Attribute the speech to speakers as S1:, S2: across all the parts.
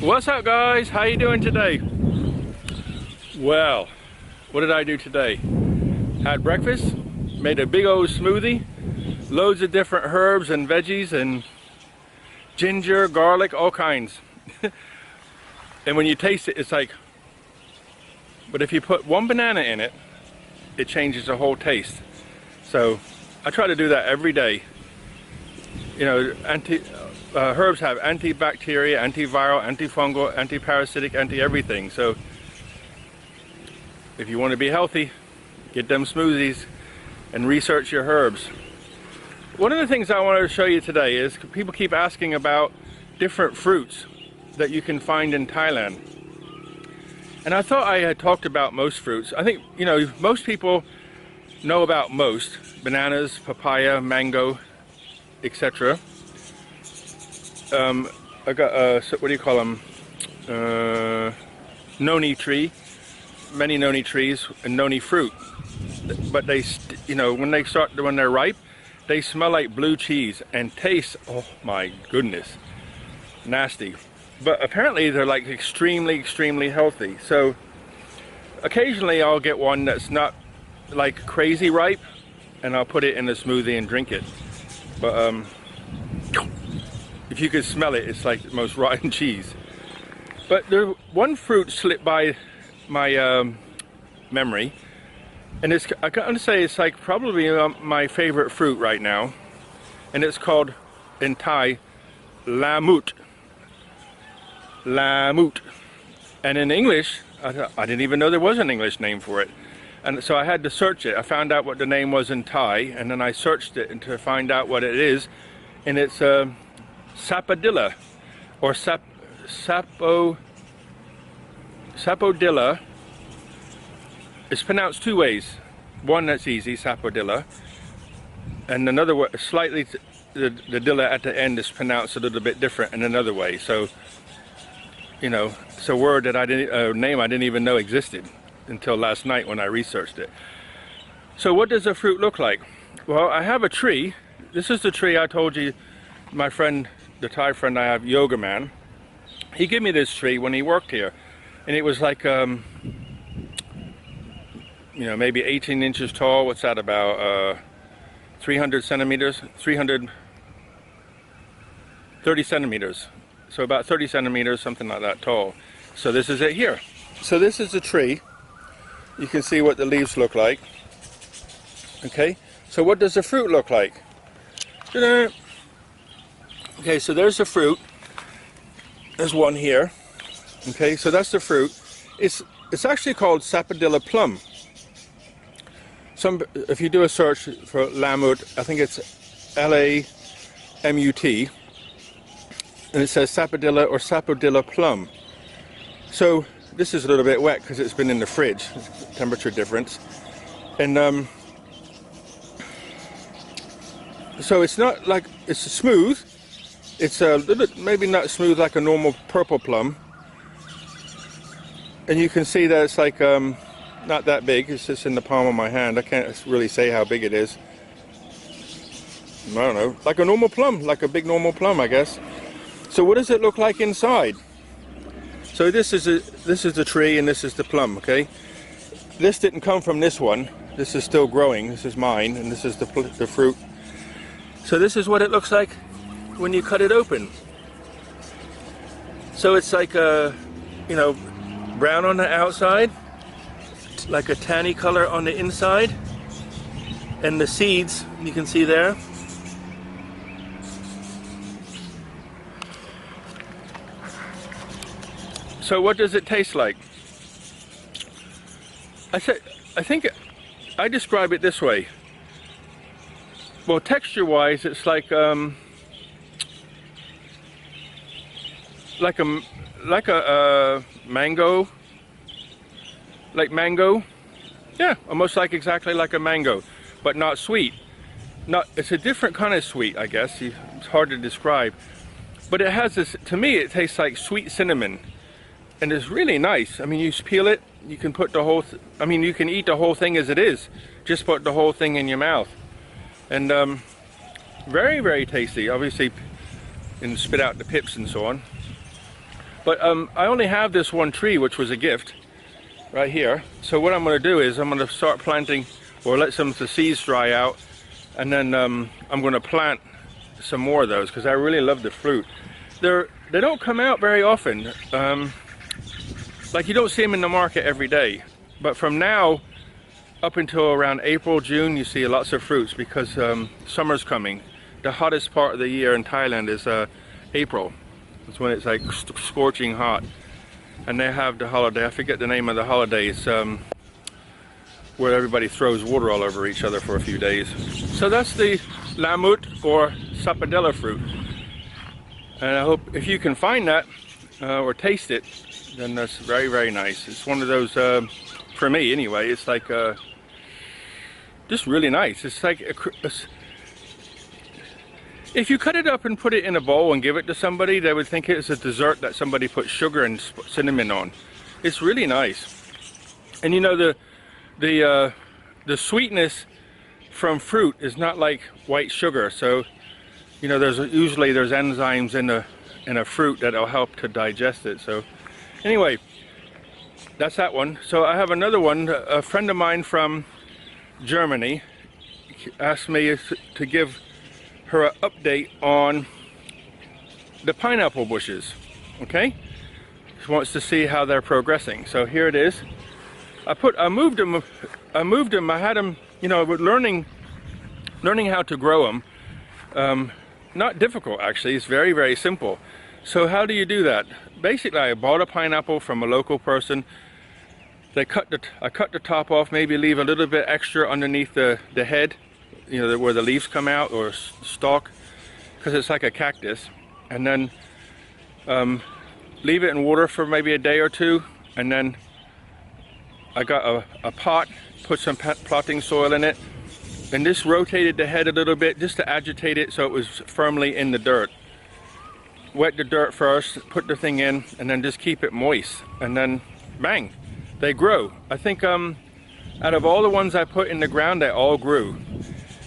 S1: What's up, guys? How you doing today? Well, what did I do today? Had breakfast, made a big old smoothie, loads of different herbs and veggies and ginger, garlic, all kinds. And when you taste it, it's like, but if you put one banana in it, it changes the whole taste. So I try to do that every day. You know, herbs have antibacterial, antiviral, antifungal, antiparasitic, anti-everything. So if you want to be healthy, get them smoothies and research your herbs. One of the things I wanted to show you today is people keep asking about different fruits that you can find in Thailand. And I thought I had talked about most fruits. I think, you know, most people know about most. Bananas, papaya, mango, etc. I got what do you call them? Noni tree, many noni trees, and noni fruit. But they, you know, when they're ripe, they smell like blue cheese and taste, oh my goodness, nasty. But apparently they're like extremely healthy. So occasionally I'll get one that's not like crazy ripe, and I'll put it in a smoothie and drink it. But if you could smell it, it's like the most rotten cheese. But there, one fruit slipped by my memory, and it's, I gotta say, it's like probably my favorite fruit right now, and it's called in Thai Lamut. Lamut. And in English, I didn't even know there was an English name for it. And so I had to search it. I found out what the name was in Thai, and then I searched it to find out what it is. And it's Sapodilla, or Sapodilla. It's pronounced two ways. One that's easy, Sapodilla, and another way, slightly, the dilla at the end is pronounced a little bit different in another way. So, you know, it's a word that I didn't, name I didn't even know existed until last night when I researched it. So what does a fruit look like? Well, I have a tree. This is the tree I told you, my friend, the Thai friend I have, Yoga Man, he gave me this tree when he worked here, and it was like, you know, maybe 18 inches tall. What's that, about 300 centimeters? 330 centimeters. So about 30 centimeters, something like that tall. So this is it here. So this is the tree. You can see what the leaves look like. Okay, so what does the fruit look like? Ta-da! Okay, so there's the fruit. There's one here. Okay, so that's the fruit. It's actually called Sapodilla plum. If you do a search for Lamut, I think it's L-A-M-U-T, and it says Sapodilla or Sapodilla plum. So this is a little bit wet because it's been in the fridge, temperature difference, and so it's not like, it's smooth. It's a little, maybe not smooth like a normal purple plum, and you can see that it's like not that big. It's just in the palm of my hand. I can't really say how big it is. I don't know, like a normal plum, like a big normal plum, I guess. So what does it look like inside? So this is the tree, and this is the plum. Okay, this didn't come from this one. This is still growing. This is mine, and this is the fruit. So this is what it looks like when you cut it open. So it's like a, you know, brown on the outside, like a tanny color on the inside, and the seeds you can see there. So what does it taste like? I think I describe it this way. Well, texture-wise, it's like a mango, like mango. Yeah, almost like exactly like a mango, but not sweet. It's a different kind of sweet, I guess. It's hard to describe, but it has this. To me, it tastes like sweet cinnamon. And it's really nice. I mean, you peel it, you can put the whole, I mean, you can eat the whole thing as it is. Just put the whole thing in your mouth. And very tasty, obviously, and spit out the pips and so on. But I only have this one tree, which was a gift, right here. So what I'm going to do is I'm going to start planting, or let some of the seeds dry out, and then I'm going to plant some more of those because I really love the fruit. They don't come out very often. Like you don't see them in the market every day. But from now up until around April, June, you see lots of fruits because summer's coming. The hottest part of the year in Thailand is April. It's when it's like scorching hot. And they have the holiday, I forget the name of the holiday, it's where everybody throws water all over each other for a few days. So that's the Lamut or Sapodilla fruit. And I hope if you can find that or taste it, then that's very, very nice. It's one of those, for me anyway, it's like just really nice. It's like if you cut it up and put it in a bowl and give it to somebody, they would think it's a dessert that somebody put sugar and cinnamon on. It's really nice. And you know, the sweetness from fruit is not like white sugar. So, you know, usually there's enzymes in a fruit that'll help to digest it. So anyway, that's that one. So I have another one. A friend of mine from Germany asked me to give her an update on the pineapple bushes. Okay, she wants to see how they're progressing. So here it is. I moved them. I had them, you know, with learning how to grow them. Not difficult actually. It's very, very simple. So how do you do that? Basically, I bought a pineapple from a local person. I cut the top off, maybe leave a little bit extra underneath the head, you know, where the leaves come out, or stalk, because it's like a cactus. And then leave it in water for maybe a day or two, and then I got a pot, put some potting soil in it, and just rotated the head a little bit just to agitate it so it was firmly in the dirt. Wet the dirt first, put the thing in, and then just keep it moist, and then bang, they grow. I think out of all the ones I put in the ground, they all grew.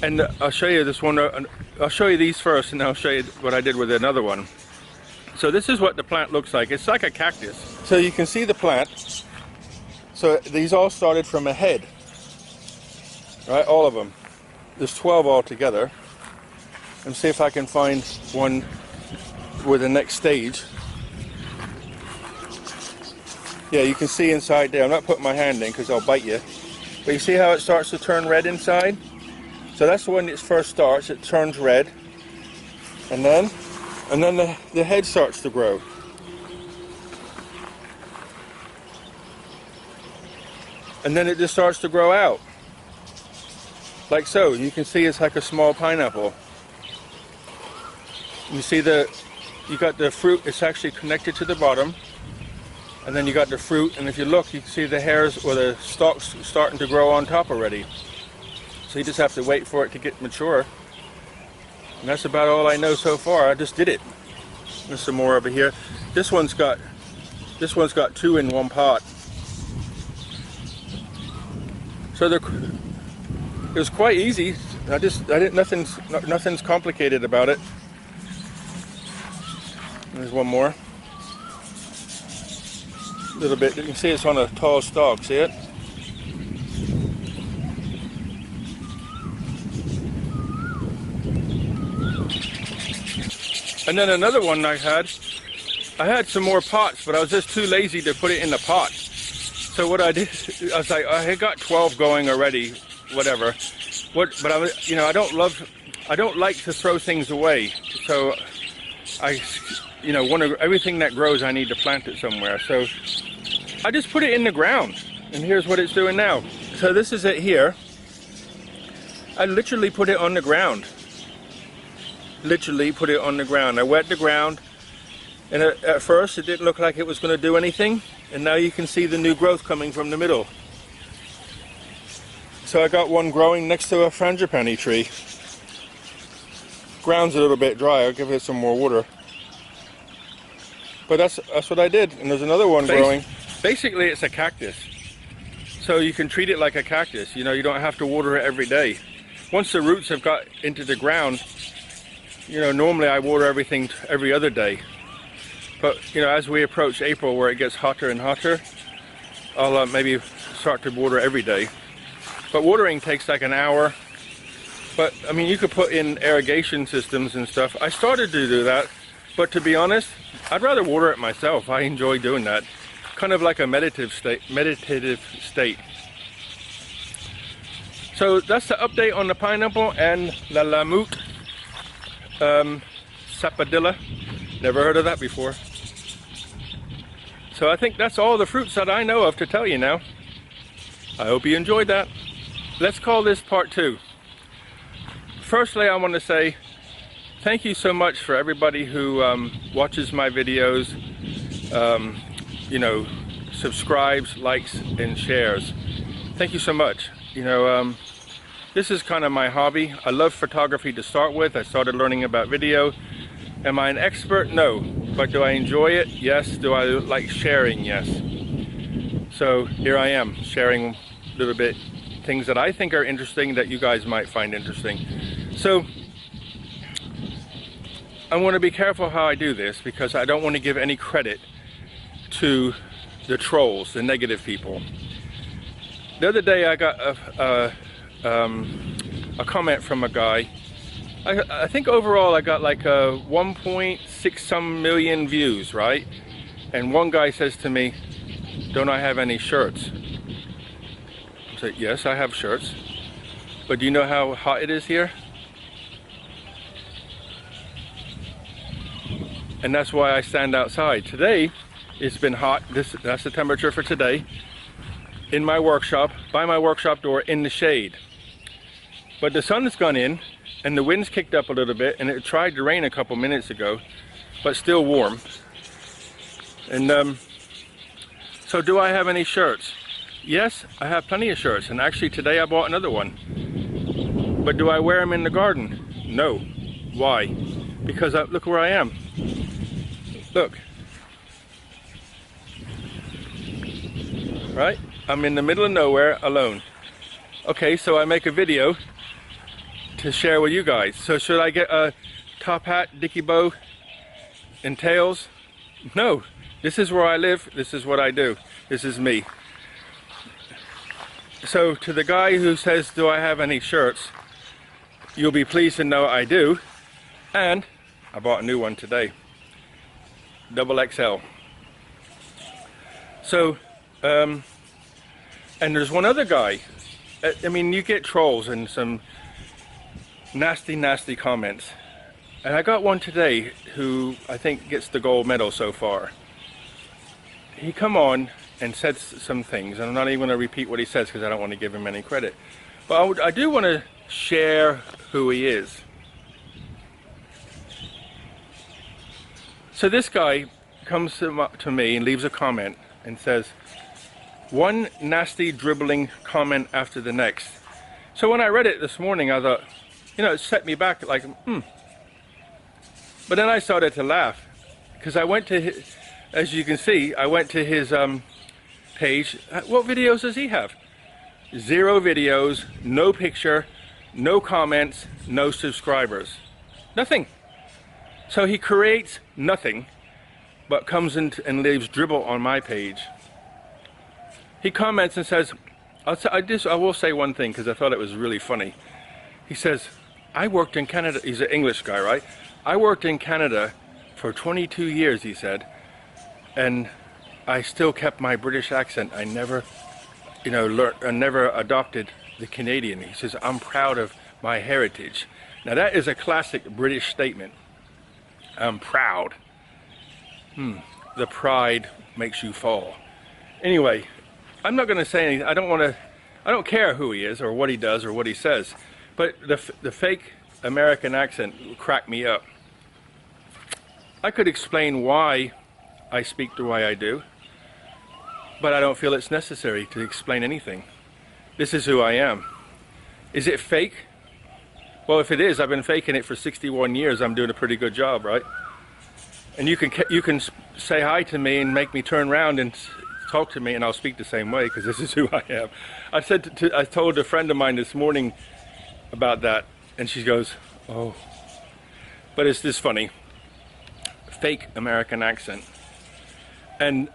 S1: And I'll show you this one. I'll show you these first, and I'll show you what I did with another one. So this is what the plant looks like. It's like a cactus. So you can see the plant. So these all started from a head, right? All of them. There's 12 altogether. And see if I can find one with the next stage. Yeah, you can see inside there. I'm not putting my hand in because I'll bite you. But you see how it starts to turn red inside? So that's when it first starts. It turns red, and then the head starts to grow. And then it just starts to grow out, like so. You can see it's like a small pineapple. You see you got the fruit. It's actually connected to the bottom, and then you got the fruit. And if you look, you can see the hairs or the stalks starting to grow on top already. So you just have to wait for it to get mature. And that's about all I know so far. I just did it. There's some more over here. This one's got 2 in one pot. So it was quite easy. Nothing's complicated about it. There's one more. A little bit. You can see it's on a tall stalk. See it? And then another one I had some more pots, but I was just too lazy to put it in the pot. So what I did, I was like, I had got 12 going already, whatever. But I don't like to throw things away. So everything that grows, I need to plant it somewhere. So I just put it in the ground, and here's what it's doing now. So this is it here. I literally put it on the ground. Literally put it on the ground. I wet the ground, and at first it didn't look like it was going to do anything, and now you can see the new growth coming from the middle. So I got one growing next to a frangipani tree. Ground's a little bit dry. I'll give it some more water. But that's what I did. And there's another one growing. Basically, it's a cactus, so you can treat it like a cactus. You know, you don't have to water it every day. Once the roots have got into the ground, you know, normally I water everything every other day. But you know, as we approach April, where it gets hotter and hotter, I'll maybe start to water every day. But watering takes like an hour. But I mean, you could put in irrigation systems and stuff. I started to do that, but to be honest, I'd rather water it myself. I enjoy doing that, kind of like a meditative state. So that's the update on the pineapple and the Lamut, Sapodilla. Never heard of that before. So I think that's all the fruits that I know of to tell you now. I hope you enjoyed that. Let's call this part 2. Firstly, I want to say thank you so much for everybody who watches my videos, you know, subscribes, likes, and shares. Thank you so much. You know, this is kind of my hobby. I love photography to start with. I started learning about video. Am I an expert? No. But do I enjoy it? Yes. Do I like sharing? Yes. So here I am, sharing a little bit things that I think are interesting that you guys might find interesting. So I want to be careful how I do this, because I don't want to give any credit to the trolls, the negative people. The other day I got a comment from a guy. I think overall I got like 1.6 some million views, right? And one guy says to me, don't I have any shirts? I said, yes, I have shirts. But do you know how hot it is here? And that's why I stand outside. Today, it's been hot. That's the temperature for today. In my workshop, by my workshop door, in the shade. But the sun's gone in, and the wind's kicked up a little bit, and it tried to rain a couple minutes ago, but still warm. And so do I have any shirts? Yes, I have plenty of shirts, and actually today I bought another one. But do I wear them in the garden? No. Why? Because look where I am. Look. Right? I'm in the middle of nowhere alone. Okay, so I make a video to share with you guys. So should I get a top hat, dicky bow, and tails? No. This is where I live. This is what I do. This is me. So to the guy who says, do I have any shirts? You'll be pleased to know I do. And I bought a new one today. Double XL. So, and there's one other guy. I mean, you get trolls and some nasty comments. And I got one today who I think gets the gold medal so far. He come on and said some things, and I'm not even going to repeat what he says because I don't want to give him any credit. But I do want to share who he is. So this guy comes to me and leaves a comment and says, one nasty dribbling comment after the next. So when I read it this morning, I thought, you know, it set me back like, But then I started to laugh, because I went to his, as you can see, I went to his page. What videos does he have? 0 videos, no picture, no comments, no subscribers. Nothing. So he creates nothing, but comes in and leaves dribble on my page. He comments and says, I will say one thing because I thought it was really funny. He says, I worked in Canada. He's an English guy, right? I worked in Canada for 22 years, he said, and I still kept my British accent. I never, you know, never adopted the Canadian. He says, I'm proud of my heritage. Now that is a classic British statement. I'm proud. The pride makes you fall. Anyway, I'm not going to say anything. I don't care who he is or what he does or what he says. But the fake American accent cracked me up. I could explain why I speak the way I do, but I don't feel it's necessary to explain anything. This is who I am. Is it fake? Well, if it is, I've been faking it for 61 years. I'm doing a pretty good job, right? And you can say hi to me and make me turn around and talk to me, and I'll speak the same way because this is who I am. I told a friend of mine this morning about that, and she goes, "Oh," but it's just funny. fake American accent. And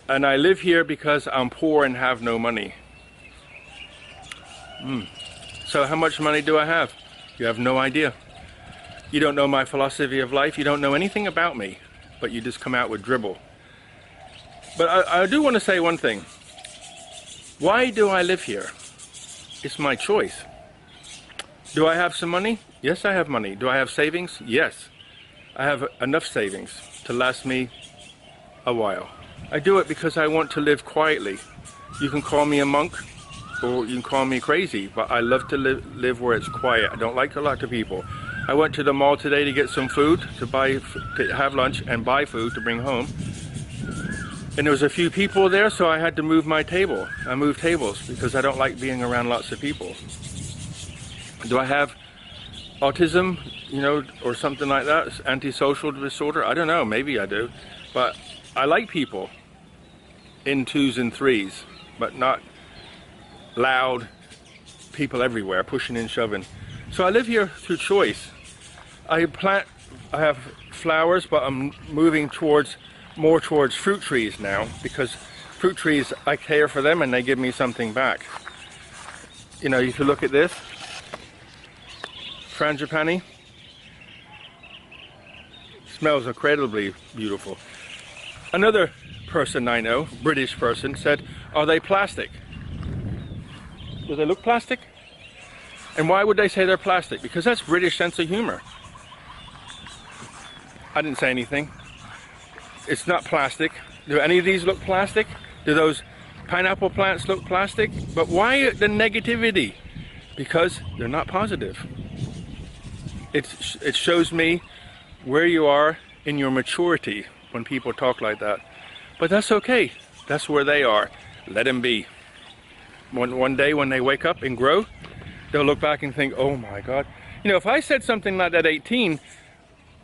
S1: I live here because I'm poor and have no money. So how much money do I have? You have no idea. You don't know my philosophy of life. You don't know anything about me, but you just come out with dribble. But I do want to say one thing. Why do I live here? It's my choice. Do I have some money? Yes, I have money. Do I have savings? Yes. I have enough savings to last me a while. I do it because I want to live quietly. You can call me a monk or you can call me crazy, but I love to live where it's quiet. I don't like a lot of people. I went to the mall today to get some food, to have lunch and buy food to bring home. And there was a few people there, so I had to move my table. I moved tables because I don't like being around lots of people. Do I have autism, you know, or something like that? Antisocial disorder? I don't know, maybe I do. But I like people in 2s and 3s, but not loud people everywhere, pushing and shoving. So I live here through choice. I have flowers, but I'm moving more towards fruit trees now, because fruit trees, I care for them and they give me something back. You know, if you look at this, frangipani, smells incredibly beautiful. Another person I know, British person, said, are they plastic? Do they look plastic? And why would they say they're plastic? Because that's British sense of humor. I didn't say anything. It's not plastic. Do any of these look plastic? Do those pineapple plants look plastic? But why the negativity? Because they're not positive. It shows me where you are in your maturity when people talk like that. But that's okay. That's where they are. Let them be. One day when they wake up and grow, they'll look back and think, oh my God. You know, if I said something like that at 18,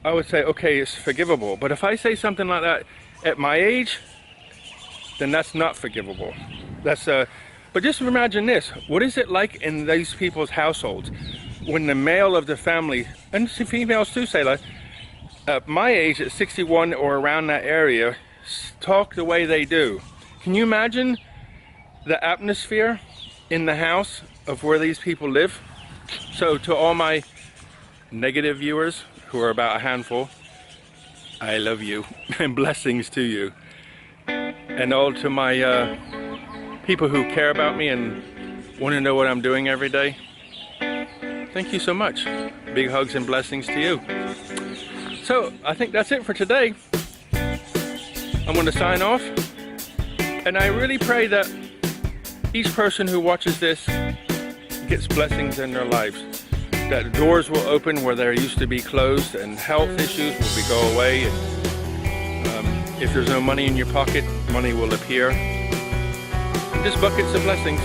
S1: I would say, okay, it's forgivable. But if I say something like that at my age, then that's not forgivable. But just imagine this. What is it like in these people's households when the male of the family, and females too, say like, at my age, at 61 or around that area, talk the way they do? Can you imagine the atmosphere in the house of where these people live? So to all my negative viewers, who are about a handful, I love you and blessings to you. And all to my people who care about me and want to know what I'm doing every day, thank you so much. Big hugs and blessings to you. So I think that's it for today. I'm going to sign off, and I really pray that each person who watches this gets blessings in their lives. That doors will open where there used to be closed, and health issues will go away. And, if there's no money in your pocket, money will appear. And just buckets of blessings.